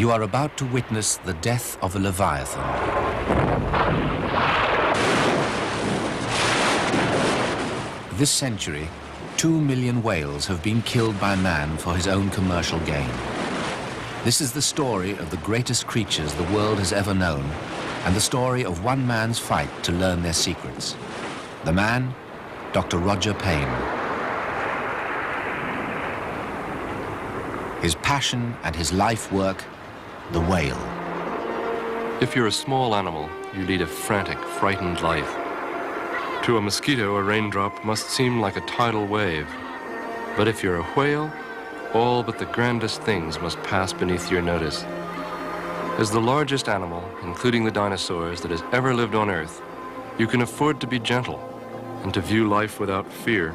You are about to witness the death of a leviathan. This century, 2 million whales have been killed by man for his own commercial gain. This is the story of the greatest creatures the world has ever known, and the story of one man's fight to learn their secrets. The man, Dr. Roger Payne. His passion and his life work, the whale. If you're a small animal, you lead a frantic, frightened life. To a mosquito, a raindrop must seem like a tidal wave. But if you're a whale, all but the grandest things must pass beneath your notice. As the largest animal, including the dinosaurs, that has ever lived on Earth, you can afford to be gentle and to view life without fear.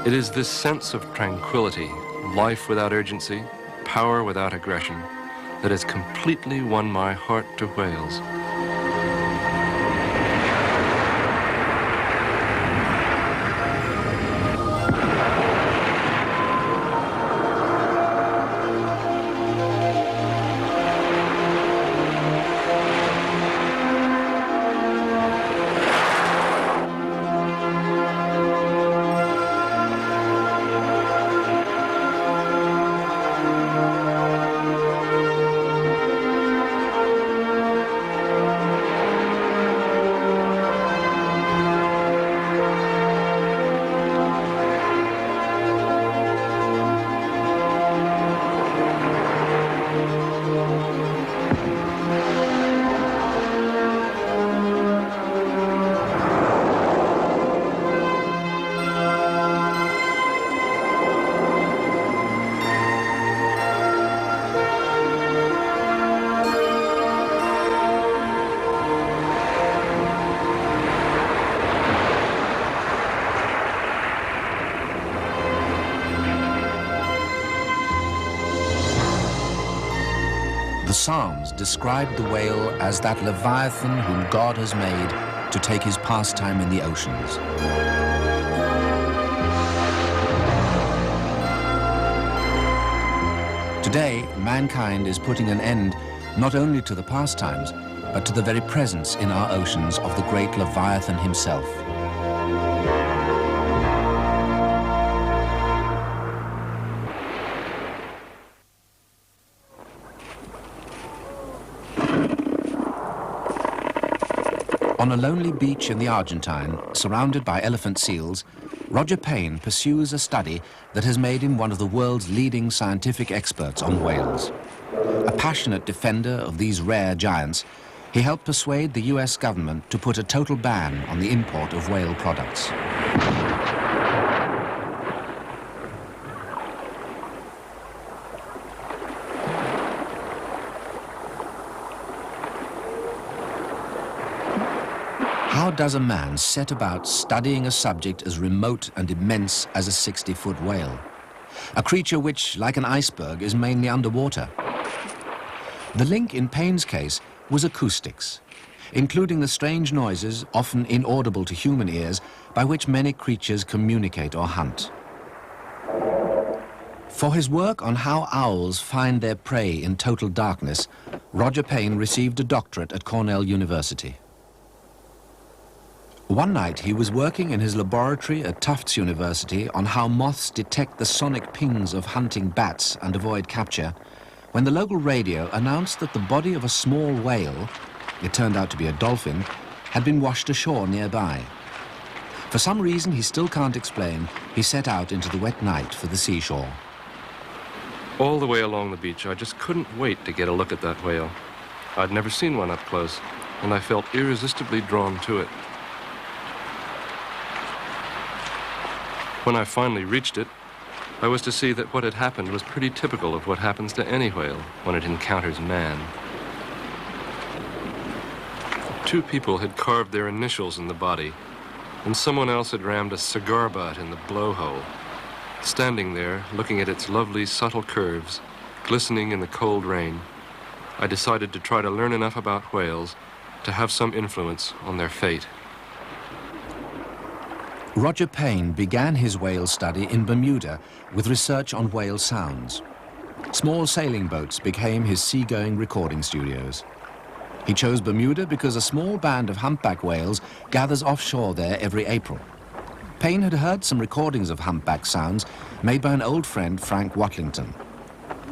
It is this sense of tranquility, life without urgency, power without aggression, that has completely won my heart to whales. The Psalms describe the whale as that leviathan whom God has made to take his pastime in the oceans. Today, mankind is putting an end not only to the pastimes, but to the very presence in our oceans of the great leviathan himself. On a lonely beach in the Argentine, surrounded by elephant seals, Roger Payne pursues a study that has made him one of the world's leading scientific experts on whales. A passionate defender of these rare giants, he helped persuade the US government to put a total ban on the import of whale products. How does a man set about studying a subject as remote and immense as a 60-foot whale? A creature which, like an iceberg, is mainly underwater. The link in Payne's case was acoustics, including the strange noises, often inaudible to human ears, by which many creatures communicate or hunt. For his work on how owls find their prey in total darkness, Roger Payne received a doctorate at Cornell University. One night, he was working in his laboratory at Tufts University on how moths detect the sonic pings of hunting bats and avoid capture, when the local radio announced that the body of a small whale, it turned out to be a dolphin, had been washed ashore nearby. For some reason he still can't explain, he set out into the wet night for the seashore. All the way along the beach, I just couldn't wait to get a look at that whale. I'd never seen one up close, and I felt irresistibly drawn to it. When I finally reached it, I was to see that what had happened was pretty typical of what happens to any whale when it encounters man. 2 people had carved their initials in the body, and someone else had rammed a cigar butt in the blowhole. Standing there, looking at its lovely, subtle curves, glistening in the cold rain, I decided to try to learn enough about whales to have some influence on their fate. Roger Payne began his whale study in Bermuda with research on whale sounds. Small sailing boats became his seagoing recording studios. He chose Bermuda because a small band of humpback whales gathers offshore there every April. Payne had heard some recordings of humpback sounds made by an old friend, Frank Watlington.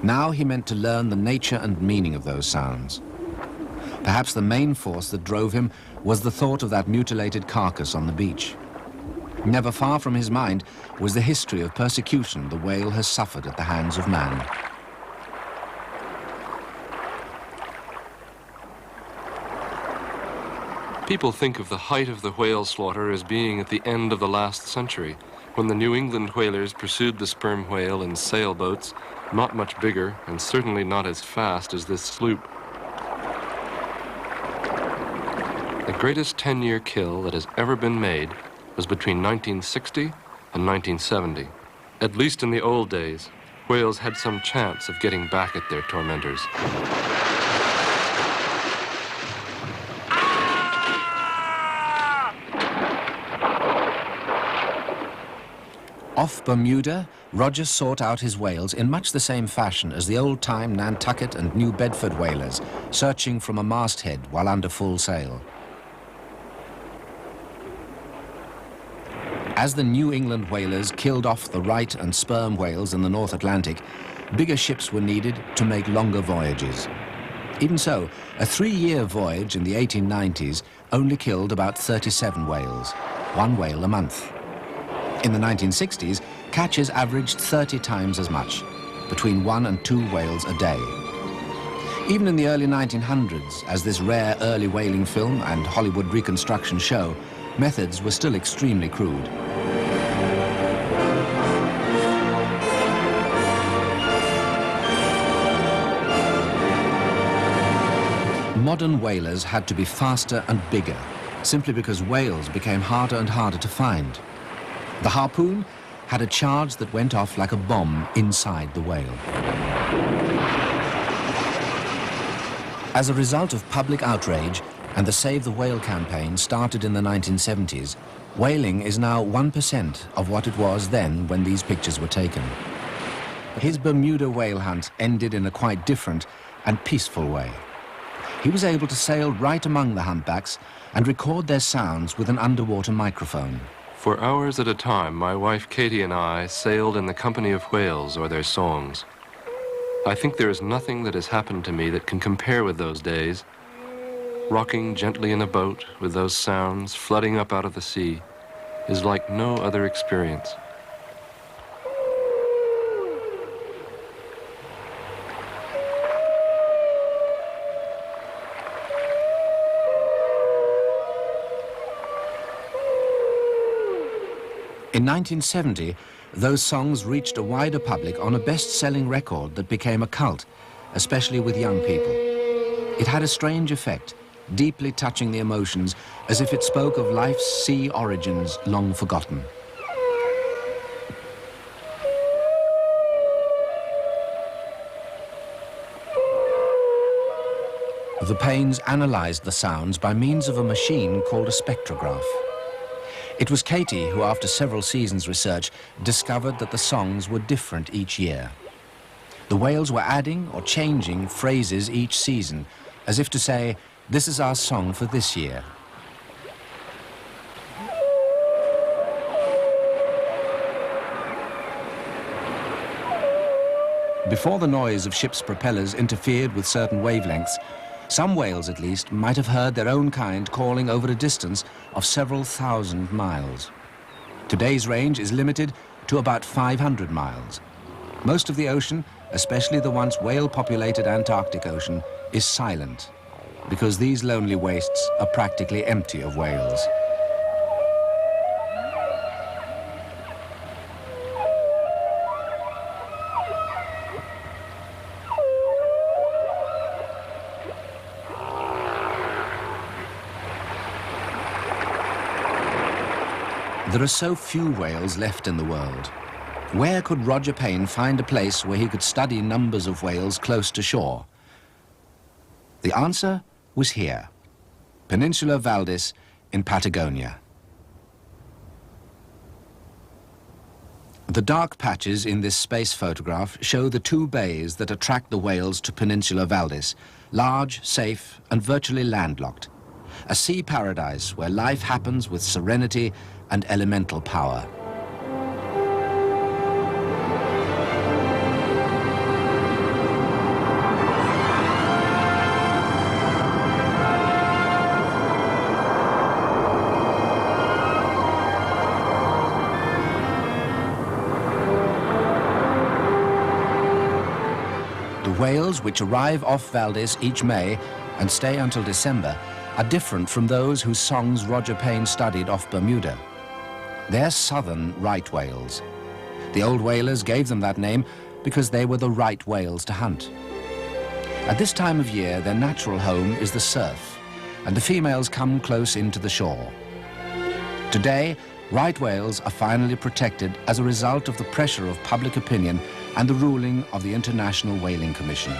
Now he meant to learn the nature and meaning of those sounds. Perhaps the main force that drove him was the thought of that mutilated carcass on the beach. Never far from his mind was the history of persecution the whale has suffered at the hands of man. People think of the height of the whale slaughter as being at the end of the last century, when the New England whalers pursued the sperm whale in sailboats, not much bigger and certainly not as fast as this sloop. The greatest 10-year kill that has ever been made was between 1960 and 1970. At least in the old days, whales had some chance of getting back at their tormentors. Off Bermuda, Roger sought out his whales in much the same fashion as the old-time Nantucket and New Bedford whalers, searching from a masthead while under full sail. As the New England whalers killed off the right and sperm whales in the North Atlantic, bigger ships were needed to make longer voyages. Even so, a 3-year voyage in the 1890s only killed about 37 whales, 1 whale a month. In the 1960s, catches averaged 30 times as much, between 1 and 2 whales a day. Even in the early 1900s, as this rare early whaling film and Hollywood reconstruction show, methods were still extremely crude. Modern whalers had to be faster and bigger, simply because whales became harder and harder to find. The harpoon had a charge that went off like a bomb inside the whale. As a result of public outrage and the Save the Whale campaign started in the 1970s, whaling is now 1% of what it was then when these pictures were taken. His Bermuda whale hunt ended in a quite different and peaceful way. He was able to sail right among the humpbacks and record their sounds with an underwater microphone. For hours at a time, my wife Katie and I sailed in the company of whales or their songs. I think there is nothing that has happened to me that can compare with those days. Rocking gently in a boat with those sounds flooding up out of the sea is like no other experience. In 1970, those songs reached a wider public on a best-selling record that became a cult, especially with young people. It had a strange effect, deeply touching the emotions, as if it spoke of life's sea origins long forgotten. The Paynes analyzed the sounds by means of a machine called a spectrograph. It was Katie who, after several seasons' research, discovered that the songs were different each year. The whales were adding or changing phrases each season, as if to say, this is our song for this year. Before the noise of ships' propellers interfered with certain wavelengths, some whales, at least, might have heard their own kind calling over a distance of several thousand miles. Today's range is limited to about 500 miles. Most of the ocean, especially the once whale-populated Antarctic Ocean, is silent, because these lonely wastes are practically empty of whales. There are so few whales left in the world. Where could Roger Payne find a place where he could study numbers of whales close to shore? The answer was here, Peninsula Valdes in Patagonia. The dark patches in this space photograph show the two bays that attract the whales to Peninsula Valdes, large, safe, and virtually landlocked. A sea paradise where life happens with serenity and elemental power. The whales, which arrive off Valdes each May and stay until December, are different from those whose songs Roger Payne studied off Bermuda. They're southern right whales. The old whalers gave them that name because they were the right whales to hunt. At this time of year, their natural home is the surf, and the females come close into the shore. Today, right whales are finally protected as a result of the pressure of public opinion and the ruling of the International Whaling Commission.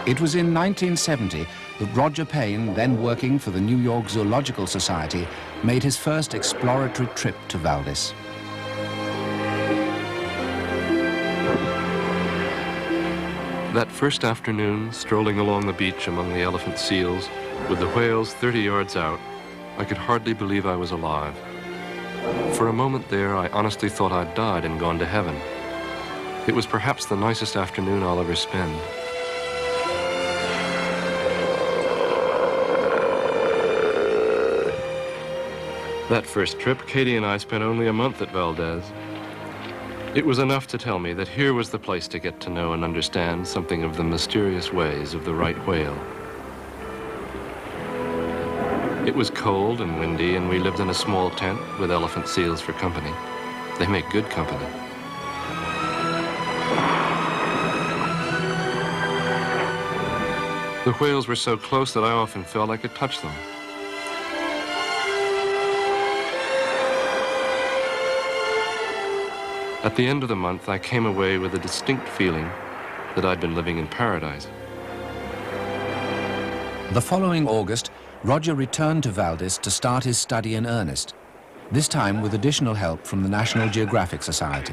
It was in 1970 that Roger Payne, then working for the New York Zoological Society, made his first exploratory trip to Valdes. That first afternoon, strolling along the beach among the elephant seals, with the whales 30 yards out, I could hardly believe I was alive. For a moment there, I honestly thought I'd died and gone to heaven. It was perhaps the nicest afternoon I'll ever spend. That first trip, Katie and I spent only a month at Valdes. It was enough to tell me that here was the place to get to know and understand something of the mysterious ways of the right whale. It was cold and windy, and we lived in a small tent with elephant seals for company. They make good company. The whales were so close that I often felt I could touch them. At the end of the month, I came away with a distinct feeling that I'd been living in paradise. The following August, Roger returned to Valdes to start his study in earnest, this time with additional help from the National Geographic Society.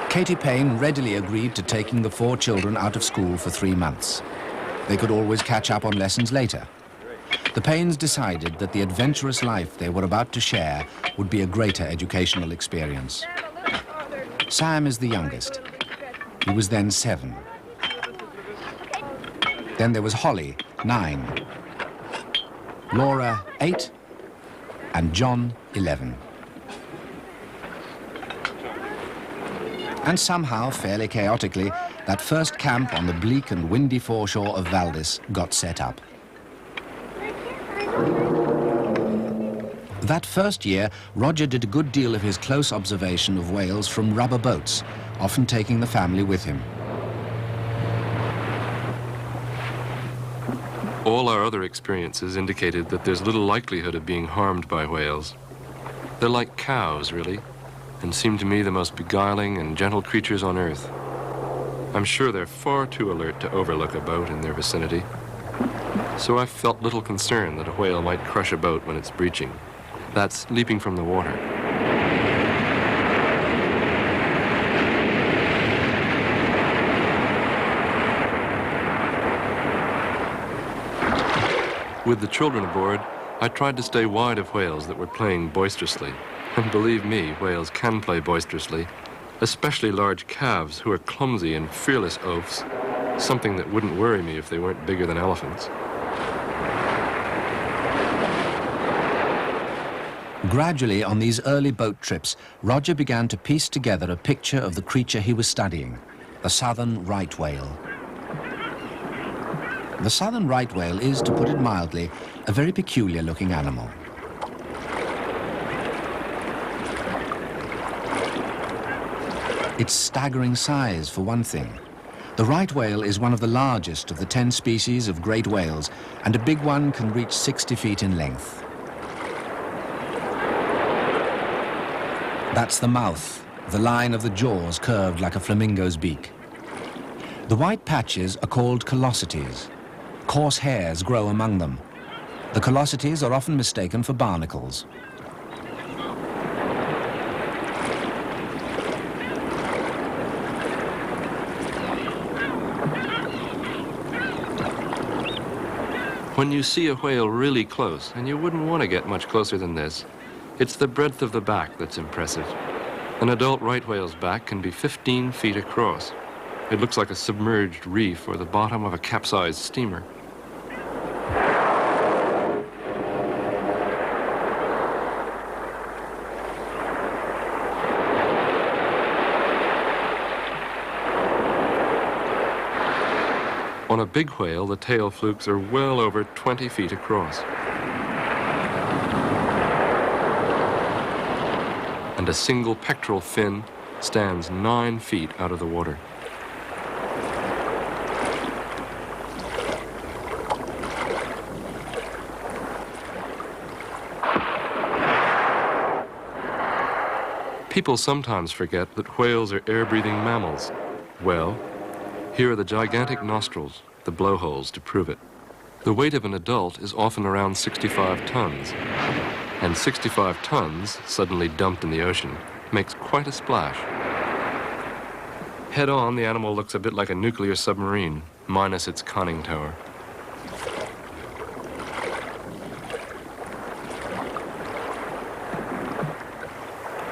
Katie Payne readily agreed to taking the 4 children out of school for 3 months. They could always catch up on lessons later. The Paynes decided that the adventurous life they were about to share would be a greater educational experience. Sam is the youngest. He was then 7. Then there was Holly, 9. Laura, 8. And John, 11. And somehow, fairly chaotically, that first camp on the bleak and windy foreshore of Valdes got set up. That first year, Roger did a good deal of his close observation of whales from rubber boats, often taking the family with him. All our other experiences indicated that there's little likelihood of being harmed by whales. They're like cows, really, and seem to me the most beguiling and gentle creatures on Earth. I'm sure they're far too alert to overlook a boat in their vicinity. So I felt little concern that a whale might crush a boat when it's breaching. That's leaping from the water. With the children aboard, I tried to stay wide of whales that were playing boisterously. And believe me, whales can play boisterously, especially large calves who are clumsy and fearless oafs, something that wouldn't worry me if they weren't bigger than elephants. Gradually, on these early boat trips, Roger began to piece together a picture of the creature he was studying, the southern right whale. The southern right whale is, to put it mildly, a very peculiar-looking animal. Its staggering size, for one thing. The right whale is one of the largest of the 10 species of great whales, and a big one can reach 60 feet in length. That's the mouth, the line of the jaws curved like a flamingo's beak. The white patches are called callosities. Coarse hairs grow among them. The callosities are often mistaken for barnacles. When you see a whale really close, and you wouldn't want to get much closer than this, it's the breadth of the back that's impressive. An adult right whale's back can be 15 feet across. It looks like a submerged reef or the bottom of a capsized steamer. On a big whale, the tail flukes are well over 20 feet across. And a single pectoral fin stands 9 feet out of the water. People sometimes forget that whales are air-breathing mammals. Well, here are the gigantic nostrils, the blowholes to prove it. The weight of an adult is often around 65 tons, and 65 tons, suddenly dumped in the ocean, makes quite a splash. Head on, the animal looks a bit like a nuclear submarine, minus its conning tower.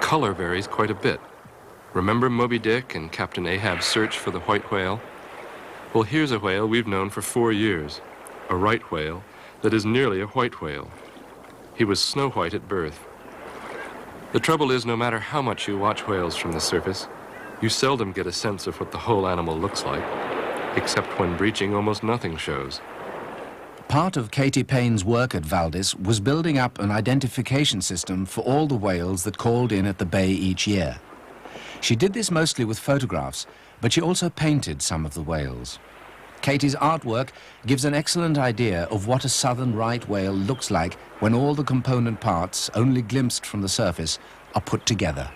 Color varies quite a bit. Remember Moby Dick and Captain Ahab's search for the white whale? Well, here's a whale we've known for 4 years, a right whale that is nearly a white whale. He was snow white at birth. The trouble is, no matter how much you watch whales from the surface, you seldom get a sense of what the whole animal looks like, except when breaching, almost nothing shows. Part of Katie Payne's work at Valdes was building up an identification system for all the whales that called in at the bay each year. She did this mostly with photographs, but she also painted some of the whales. Katie's artwork gives an excellent idea of what a southern right whale looks like when all the component parts, only glimpsed from the surface, are put together.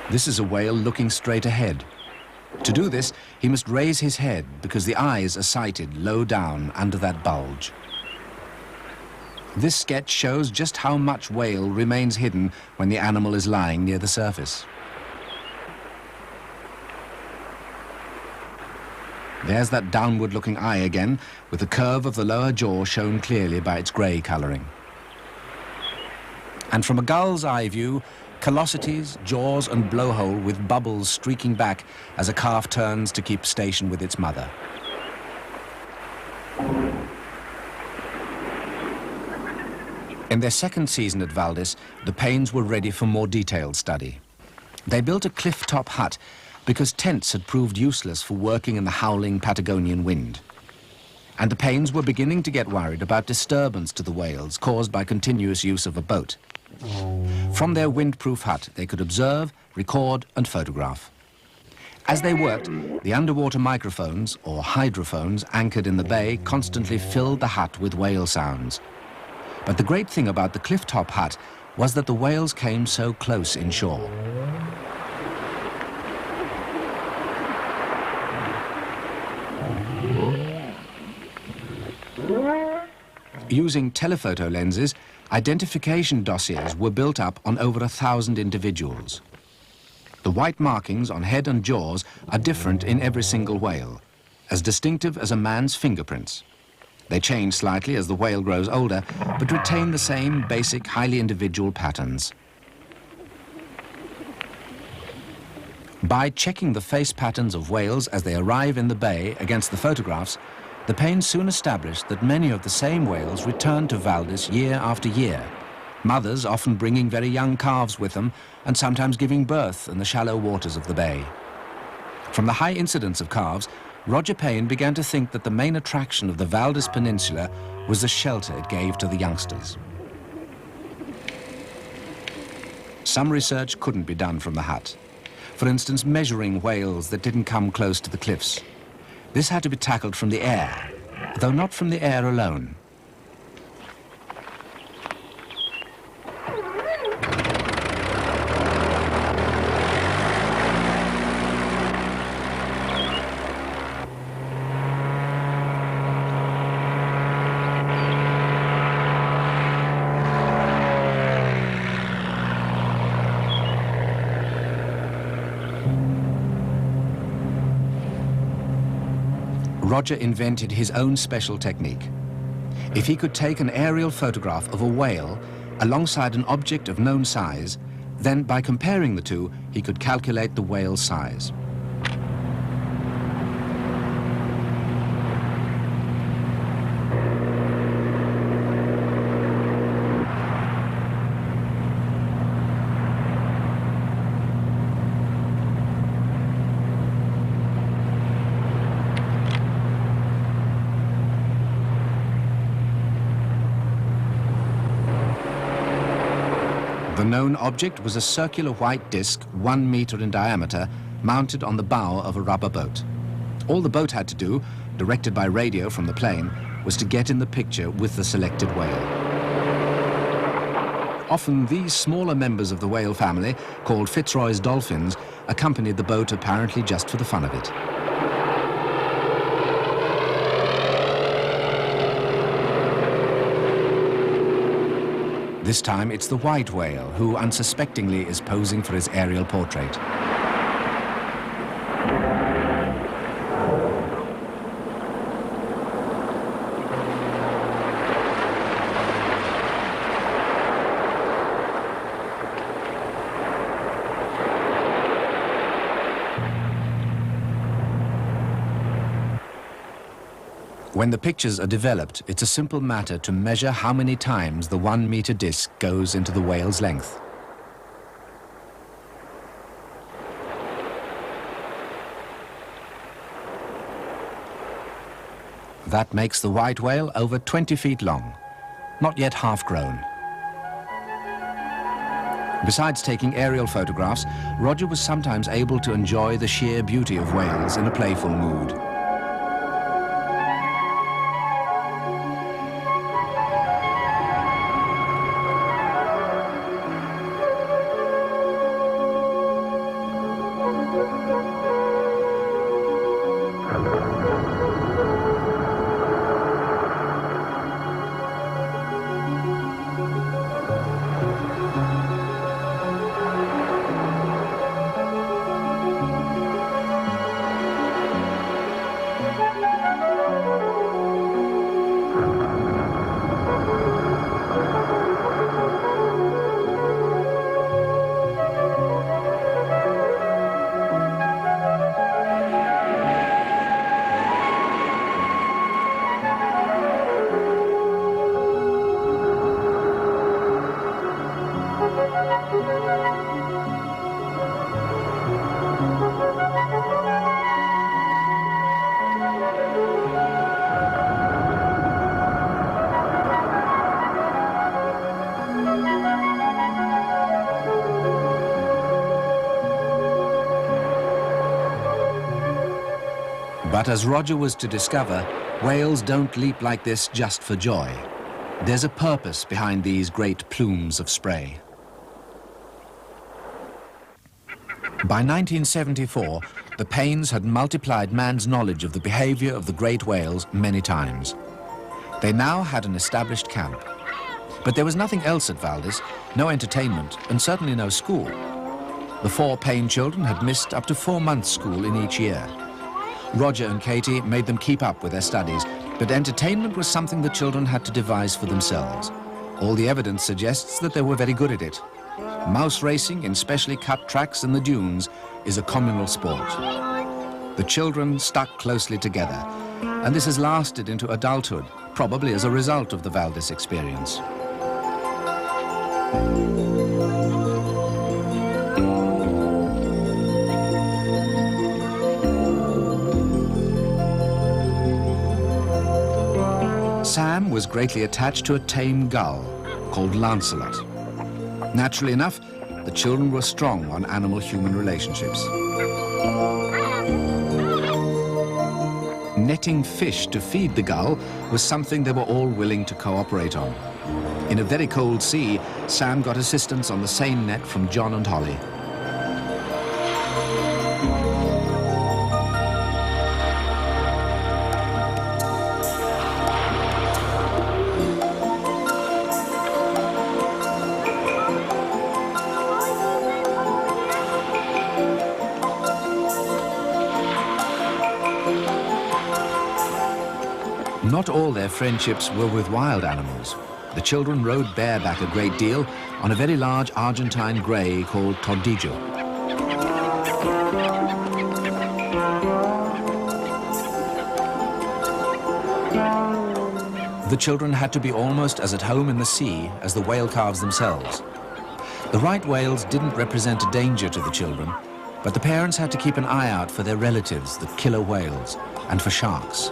This is a whale looking straight ahead. To do this, he must raise his head because the eyes are sighted low down under that bulge. This sketch shows just how much whale remains hidden when the animal is lying near the surface. There's that downward-looking eye again, with the curve of the lower jaw shown clearly by its grey colouring. And from a gull's eye view, callosities, jaws and blowhole with bubbles streaking back as a calf turns to keep station with its mother. In their second season at Valdes, the Paynes were ready for more detailed study. They built a cliff-top hut because tents had proved useless for working in the howling Patagonian wind. And the Paynes were beginning to get worried about disturbance to the whales caused by continuous use of a boat. From their windproof hut, they could observe, record and photograph. As they worked, the underwater microphones, or hydrophones, anchored in the bay constantly filled the hut with whale sounds. But the great thing about the cliff-top hut was that the whales came so close inshore. Using telephoto lenses, identification dossiers were built up on over 1,000 individuals. The white markings on head and jaws are different in every single whale, as distinctive as a man's fingerprints. They change slightly as the whale grows older, but retain the same basic, highly individual patterns. By checking the face patterns of whales as they arrive in the bay against the photographs, the Paynes soon established that many of the same whales return to Valdes year after year, mothers often bringing very young calves with them and sometimes giving birth in the shallow waters of the bay. From the high incidence of calves, Roger Payne began to think that the main attraction of the Valdes Peninsula was the shelter it gave to the youngsters. Some research couldn't be done from the hut. For instance, measuring whales that didn't come close to the cliffs. This had to be tackled from the air, though not from the air alone. Roger invented his own special technique. If he could take an aerial photograph of a whale alongside an object of known size, then by comparing the two, he could calculate the whale's size. The known object was a circular white disc, 1 meter in diameter, mounted on the bow of a rubber boat. All the boat had to do, directed by radio from the plane, was to get in the picture with the selected whale. Often these smaller members of the whale family, called Fitzroy's dolphins, accompanied the boat apparently just for the fun of it. This time it's the white whale who unsuspectingly is posing for his aerial portrait. When the pictures are developed, it's a simple matter to measure how many times the 1 meter disc goes into the whale's length. That makes the white whale over 20 feet long, not yet half grown. Besides taking aerial photographs, Roger was sometimes able to enjoy the sheer beauty of whales in a playful mood. But as Roger was to discover, whales don't leap like this just for joy. There's a purpose behind these great plumes of spray. By 1974, the pains had multiplied man's knowledge of the behavior of the great whales many times. They now had an established camp. But there was nothing else at Valdes, no entertainment, and certainly no school. The 4 Payne children had missed up to 4 months' school in each year. Roger and Katie made them keep up with their studies, but entertainment was something the children had to devise for themselves. All the evidence suggests that they were very good at it. Mouse racing in specially cut tracks in the dunes is a communal sport. The children stuck closely together, and this has lasted into adulthood, probably as a result of the Valdes experience. Sam was greatly attached to a tame gull called Lancelot. Naturally enough, the children were strong on animal-human relationships. Netting fish to feed the gull was something they were all willing to cooperate on. In a very cold sea, Sam got assistance on the seine net from John and Holly. Not all their friendships were with wild animals. The children rode bareback a great deal on a very large Argentine grey called Tordillo. The children had to be almost as at home in the sea as the whale calves themselves. The right whales didn't represent a danger to the children, but the parents had to keep an eye out for their relatives, the killer whales, and for sharks.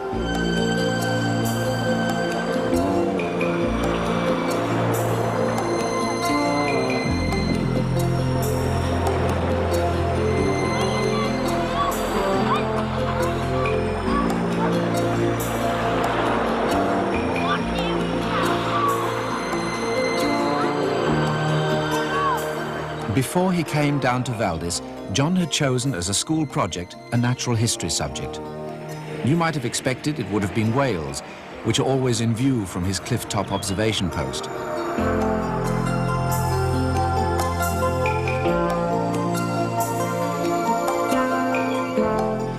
Before he came down to Valdes, John had chosen as a school project a natural history subject. You might have expected it would have been whales, which are always in view from his cliff-top observation post.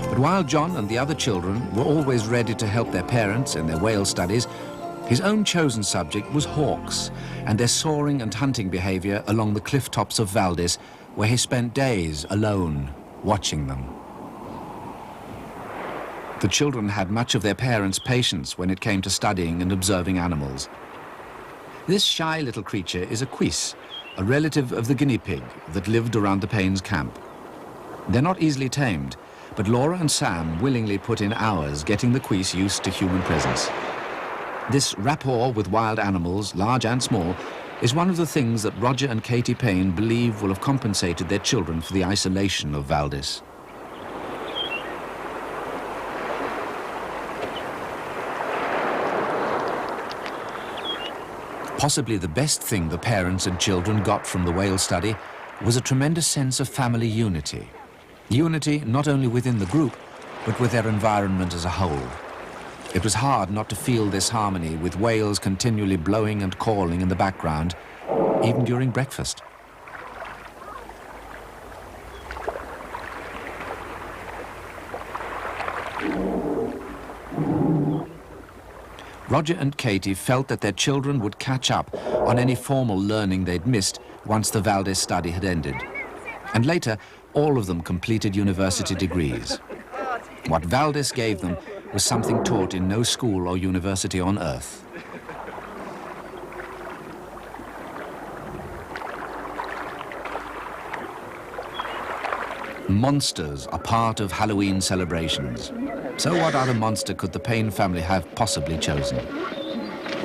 But while John and the other children were always ready to help their parents in their whale studies, his own chosen subject was hawks and their soaring and hunting behavior along the cliff tops of Valdes, where he spent days alone watching them. The children had much of their parents' patience when it came to studying and observing animals. This shy little creature is a cuis, a relative of the guinea pig that lived around the Paynes camp. They're not easily tamed, but Laura and Sam willingly put in hours getting the cuis used to human presence. This rapport with wild animals, large and small, is one of the things that Roger and Katie Payne believe will have compensated their children for the isolation of Valdes. Possibly the best thing the parents and children got from the whale study was a tremendous sense of family unity. Unity not only within the group, but with their environment as a whole. It was hard not to feel this harmony with whales continually blowing and calling in the background, even during breakfast. Roger and Katie felt that their children would catch up on any formal learning they'd missed once the Valdes study had ended. And later, all of them completed university degrees. What Valdes gave them was something taught in no school or university on Earth. Monsters are part of Halloween celebrations. So what other monster could the Payne family have possibly chosen?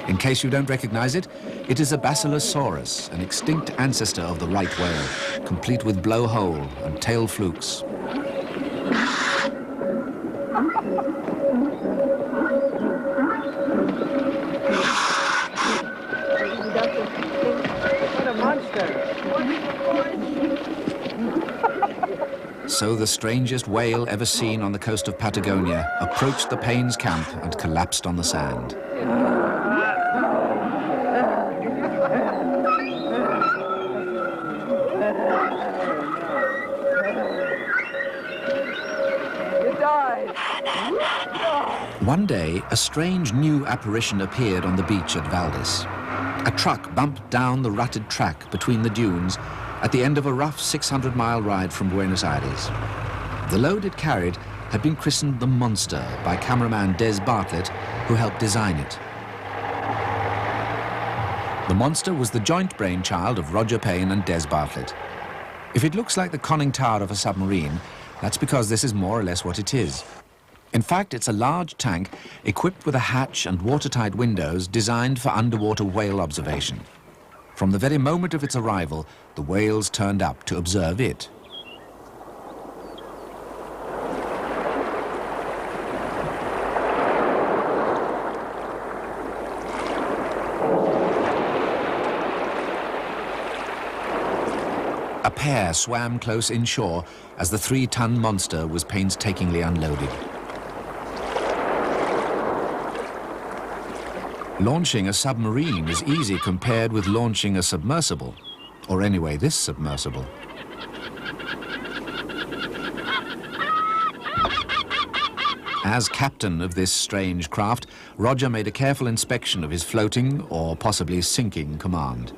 In case you don't recognize it, it is a Basilosaurus, an extinct ancestor of the right whale, complete with blowhole and tail flukes. So the strangest whale ever seen on the coast of Patagonia approached the Paynes camp and collapsed on the sand. It died. One day, a strange new apparition appeared on the beach at Valdes. A truck bumped down the rutted track between the dunes at the end of a rough 600-mile ride from Buenos Aires. The load it carried had been christened the Monster by cameraman Des Bartlett, who helped design it. The Monster was the joint brainchild of Roger Payne and Des Bartlett. If it looks like the conning tower of a submarine, that's because this is more or less what it is. In fact, it's a large tank equipped with a hatch and watertight windows designed for underwater whale observation. From the very moment of its arrival, the whales turned up to observe it. A pair swam close inshore as the 3-ton monster was painstakingly unloaded. Launching a submarine is easy compared with launching a submersible, or anyway, this submersible. As captain of this strange craft, Roger made a careful inspection of his floating or possibly sinking command.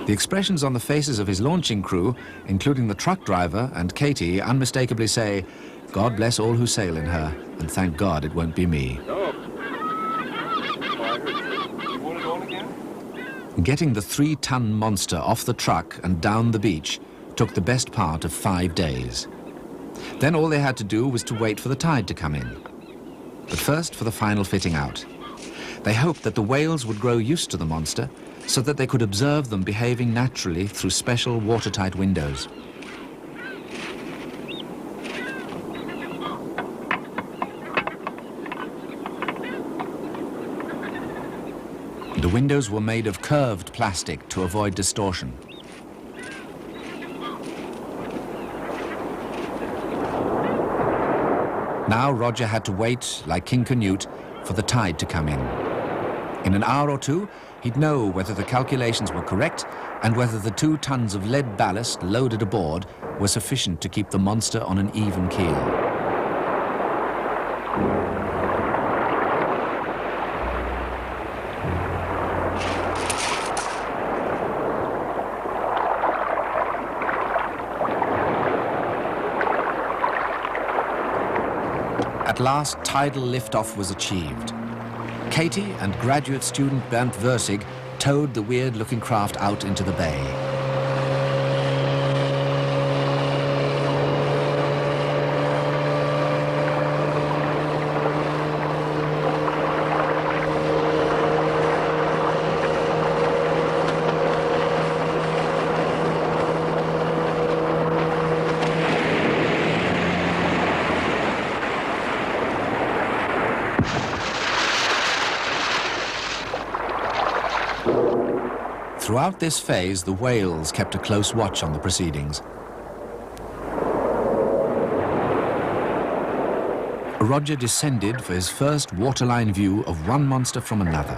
The expressions on the faces of his launching crew, including the truck driver and Katie, unmistakably say, "God bless all who sail in her, and thank God it won't be me." Getting the 3-ton monster off the truck and down the beach took the best part of 5 days. Then all they had to do was to wait for the tide to come in. But first for the final fitting out. They hoped that the whales would grow used to the monster so that they could observe them behaving naturally through special watertight windows. The windows were made of curved plastic to avoid distortion. Now Roger had to wait, like King Canute, for the tide to come in. In an hour or two, he'd know whether the calculations were correct and whether the 2 tons of lead ballast loaded aboard were sufficient to keep the monster on an even keel. At last, tidal liftoff was achieved. Katie and graduate student Bernd Versig towed the weird-looking craft out into the bay. Throughout this phase, the whales kept a close watch on the proceedings. Roger descended for his first waterline view of one monster from another.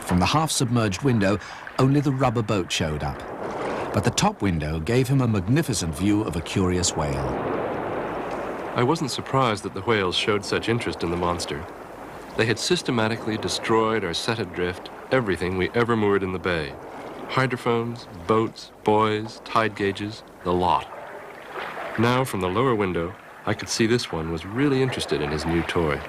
From the half-submerged window, only the rubber boat showed up. But the top window gave him a magnificent view of a curious whale. I wasn't surprised that the whales showed such interest in the monster. They had systematically destroyed or set adrift everything we ever moored in the bay. Hydrophones, boats, buoys, tide gauges, the lot. Now, from the lower window, I could see this one was really interested in his new toy.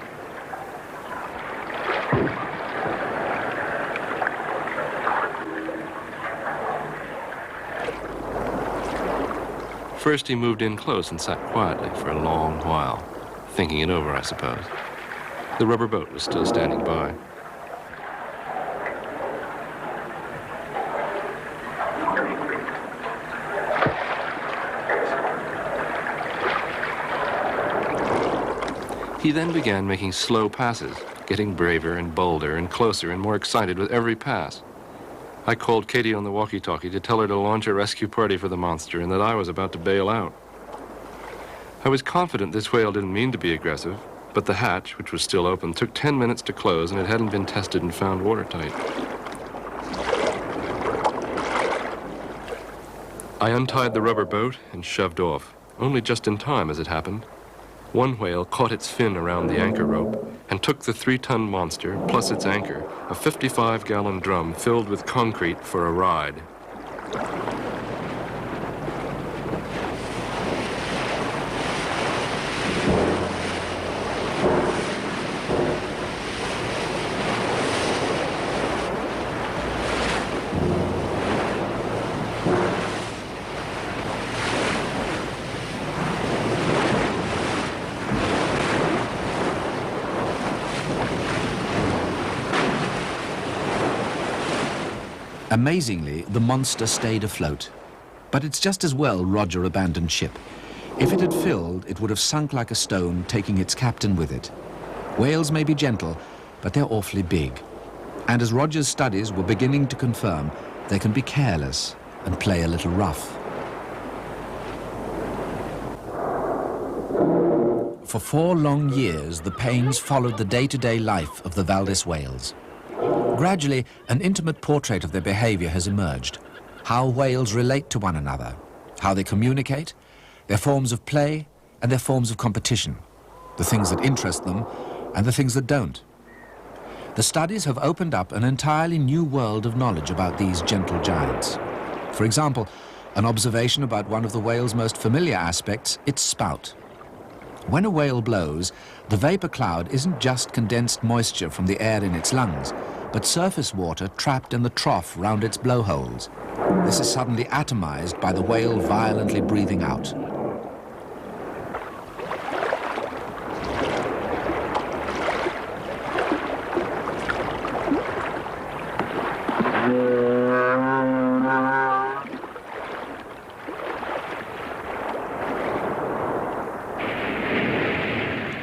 First, he moved in close and sat quietly for a long while, thinking it over, I suppose. The rubber boat was still standing by. He then began making slow passes, getting braver and bolder and closer and more excited with every pass. I called Katie on the walkie-talkie to tell her to launch a rescue party for the monster and that I was about to bail out. I was confident this whale didn't mean to be aggressive, but the hatch, which was still open, took 10 minutes to close and it hadn't been tested and found watertight. I untied the rubber boat and shoved off, only just in time as it happened. One whale caught its fin around the anchor rope and took the 3-ton monster, plus its anchor, a 55-gallon drum filled with concrete, for a ride. Amazingly, the monster stayed afloat. But it's just as well Roger abandoned ship. If it had filled, it would have sunk like a stone, taking its captain with it. Whales may be gentle, but they're awfully big. And as Roger's studies were beginning to confirm, they can be careless and play a little rough. For 4 long years, the Paines followed the day-to-day life of the Valdes whales. Gradually, an intimate portrait of their behavior has emerged. How whales relate to one another, how they communicate, They're forms of play and they're forms of competition, the things that interest them and the things that don't. The studies have opened up an entirely new world of knowledge about these gentle giants. For example, an observation about one of the whale's most familiar aspects, its spout. When a whale blows, the vapor cloud isn't just condensed moisture from the air in its lungs, but surface water trapped in the trough round its blowholes. This is suddenly atomized by the whale violently breathing out.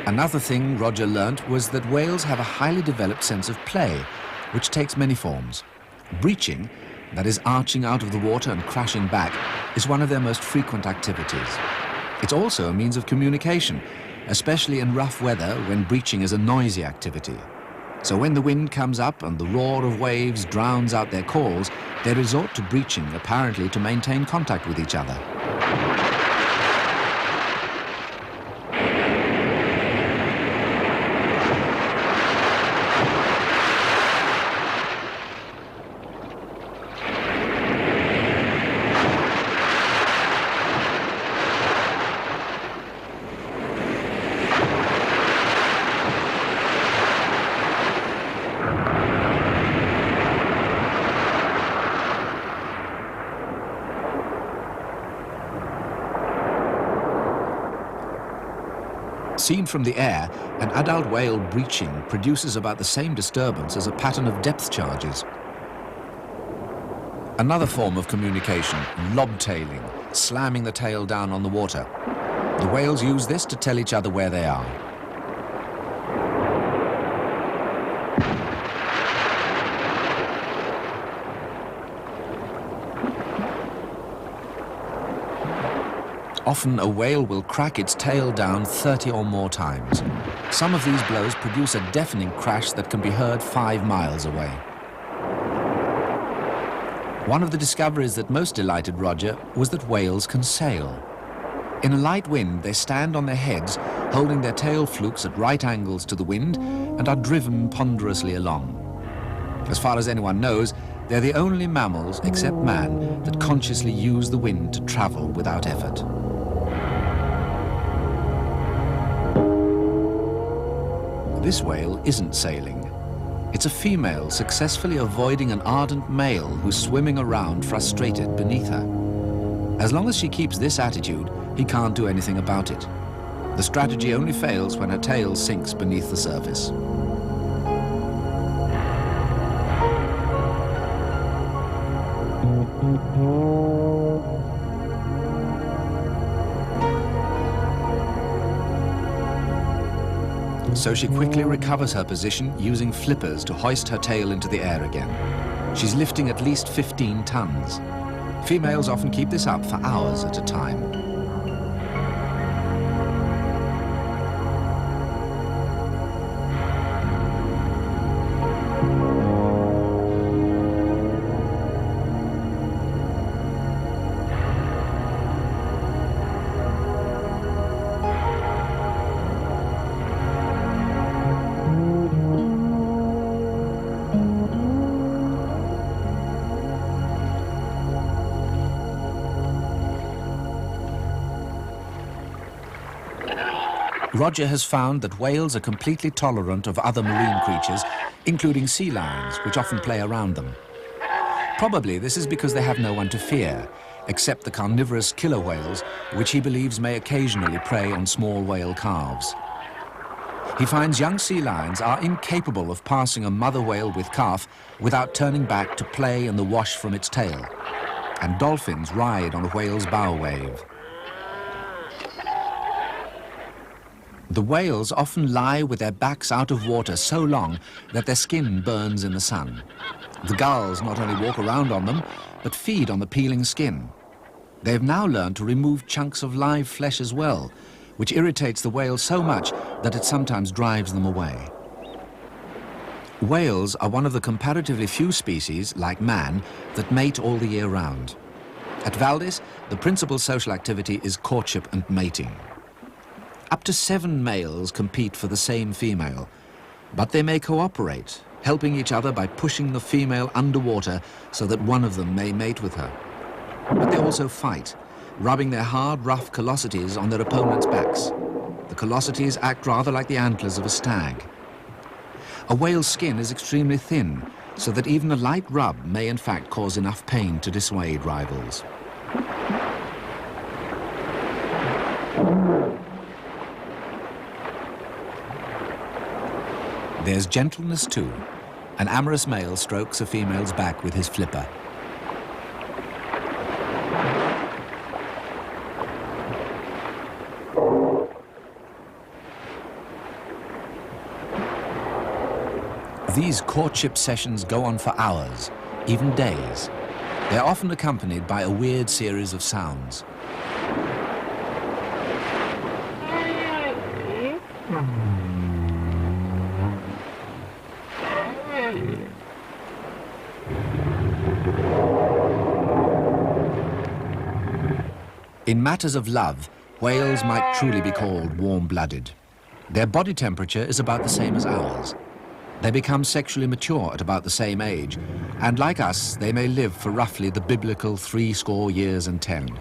Another thing Roger learnt was that whales have a highly developed sense of play, which takes many forms. Breaching, that is arching out of the water and crashing back, is one of their most frequent activities. It's also a means of communication, especially in rough weather when breaching is a noisy activity. So when the wind comes up and the roar of waves drowns out their calls, they resort to breaching, apparently to maintain contact with each other. Seen from the air, an adult whale breaching produces about the same disturbance as a pattern of depth charges. Another form of communication, lobtailing, slamming the tail down on the water. The whales use this to tell each other where they are. Often a whale will crack its tail down 30 or more times. Some of these blows produce a deafening crash that can be heard 5 miles away. One of the discoveries that most delighted Roger was that whales can sail. In a light wind, they stand on their heads, holding their tail flukes at right angles to the wind, and are driven ponderously along. As far as anyone knows, they're the only mammals, except man, that consciously use the wind to travel without effort. This whale isn't sailing. It's a female successfully avoiding an ardent male who's swimming around frustrated beneath her. As long as she keeps this attitude, he can't do anything about it. The strategy only fails when her tail sinks beneath the surface. So she quickly recovers her position using flippers to hoist her tail into the air again. She's lifting at least 15 tons. Females often keep this up for hours at a time. Roger has found that whales are completely tolerant of other marine creatures, including sea lions, which often play around them. Probably this is because they have no one to fear, except the carnivorous killer whales, which he believes may occasionally prey on small whale calves. He finds young sea lions are incapable of passing a mother whale with calf without turning back to play in the wash from its tail. And dolphins ride on a whale's bow wave. The whales often lie with their backs out of water so long that their skin burns in the sun. The gulls not only walk around on them, but feed on the peeling skin. They have now learned to remove chunks of live flesh as well, which irritates the whales so much that it sometimes drives them away. Whales are one of the comparatively few species, like man, that mate all the year round. At Valdes, the principal social activity is courtship and mating. Up to 7 males compete for the same female, but they may cooperate, helping each other by pushing the female underwater so that one of them may mate with her. But they also fight, rubbing their hard, rough callosities on their opponents' backs. The callosities act rather like the antlers of a stag. A whale's skin is extremely thin, so that even a light rub may in fact cause enough pain to dissuade rivals. There's gentleness too. An amorous male strokes a female's back with his flipper. These courtship sessions go on for hours, even days. They're often accompanied by a weird series of sounds. In matters of love, whales might truly be called warm-blooded. Their body temperature is about the same as ours. They become sexually mature at about the same age, and like us, they may live for roughly the biblical 70 years and 10.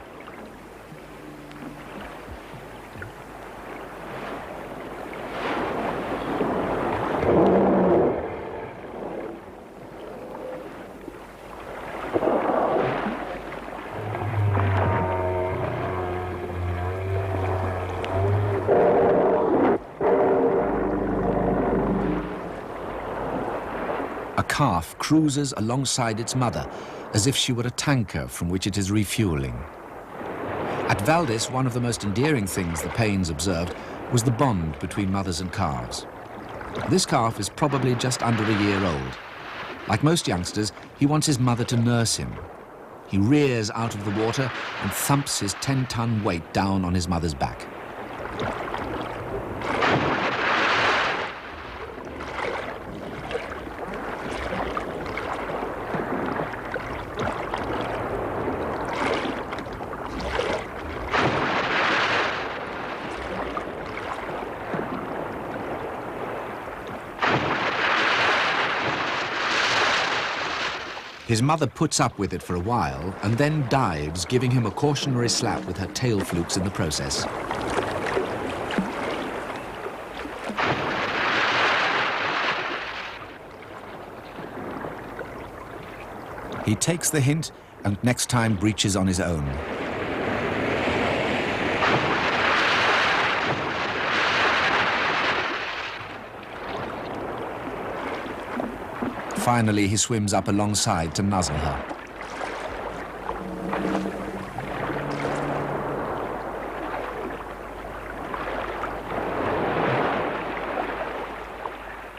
A calf cruises alongside its mother as if she were a tanker from which it is refueling. At Valdes, one of the most endearing things the Paynes observed was the bond between mothers and calves. This calf is probably just under a year old. Like most youngsters, he wants his mother to nurse him. He rears out of the water and thumps his 10-ton weight down on his mother's back. His mother puts up with it for a while and then dives, giving him a cautionary slap with her tail flukes in the process. He takes the hint and next time breaches on his own. Finally, he swims up alongside to nuzzle her.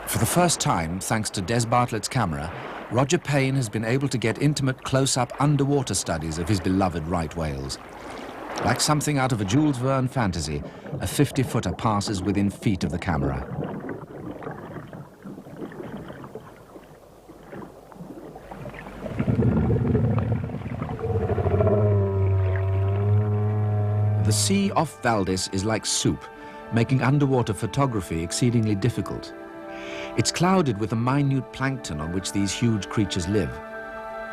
For the first time, thanks to Des Bartlett's camera, Roger Payne has been able to get intimate close-up underwater studies of his beloved right whales. Like something out of a Jules Verne fantasy, a 50-footer passes within feet of the camera. The sea off Valdes is like soup, making underwater photography exceedingly difficult. It's clouded with the minute plankton on which these huge creatures live.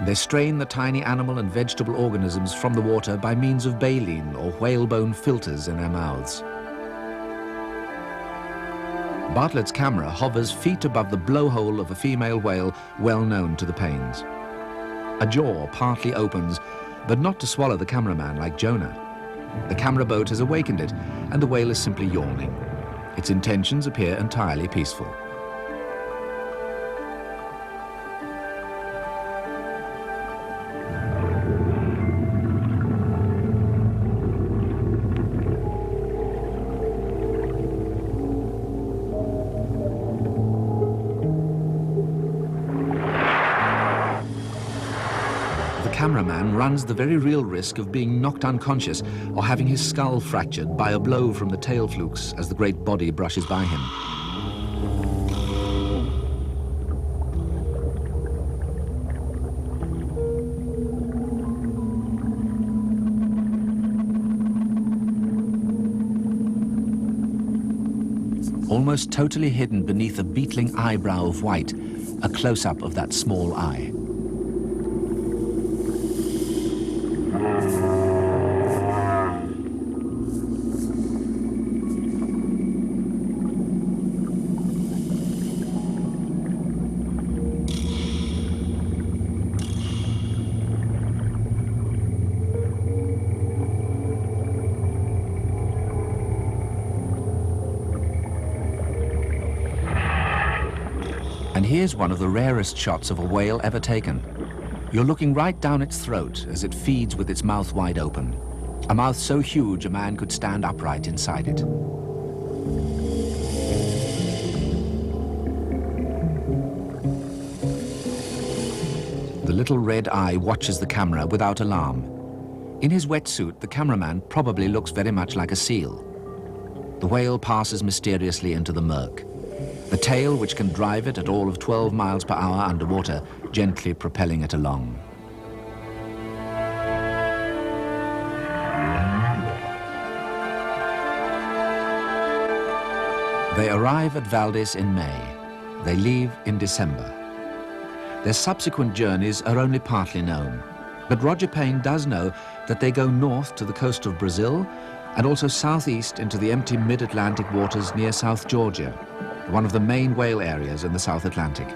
They strain the tiny animal and vegetable organisms from the water by means of baleen or whalebone filters in their mouths. Bartlett's camera hovers feet above the blowhole of a female whale well known to the Paynes. A jaw partly opens, but not to swallow the cameraman like Jonah. The camera boat has awakened it, and the whale is simply yawning. Its intentions appear entirely peaceful. The cameraman runs the very real risk of being knocked unconscious or having his skull fractured by a blow from the tail flukes as the great body brushes by him. Almost totally hidden beneath a beetling eyebrow of white, a close-up of that small eye. And here's one of the rarest shots of a whale ever taken. You're looking right down its throat as it feeds with its mouth wide open. A mouth so huge a man could stand upright inside it. The little red eye watches the camera without alarm. In his wetsuit, the cameraman probably looks very much like a seal. The whale passes mysteriously into the murk. The tail, which can drive it at all of 12 miles per hour underwater, gently propelling it along. They arrive at Valdes in May. They leave in December. Their subsequent journeys are only partly known, but Roger Payne does know that they go north to the coast of Brazil and also southeast into the empty mid-Atlantic waters near South Georgia, one of the main whale areas in the South Atlantic.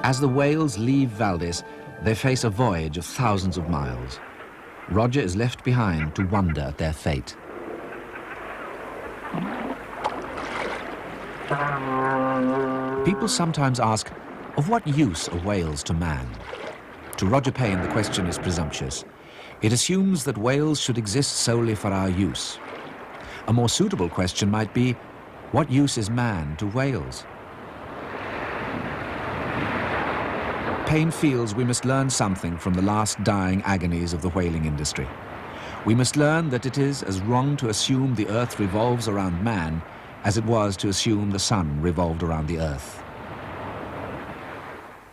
As the whales leave Valdes, they face a voyage of thousands of miles. Roger is left behind to wonder at their fate. People sometimes ask, of what use are whales to man? To Roger Payne, the question is presumptuous. It assumes that whales should exist solely for our use. A more suitable question might be, what use is man to whales? Payne feels we must learn something from the last dying agonies of the whaling industry. We must learn that it is as wrong to assume the Earth revolves around man as it was to assume the sun revolved around the Earth.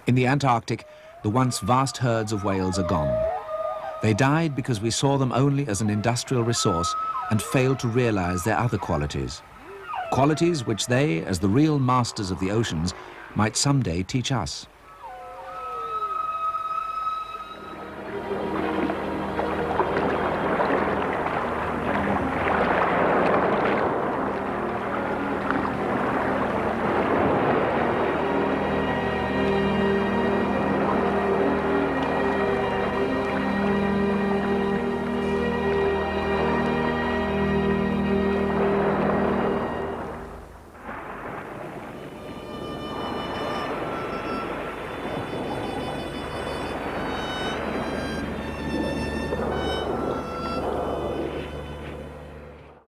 In the Antarctic, the once vast herds of whales are gone. They died because we saw them only as an industrial resource and failed to realize their other qualities. Qualities which they, as the real masters of the oceans, might someday teach us.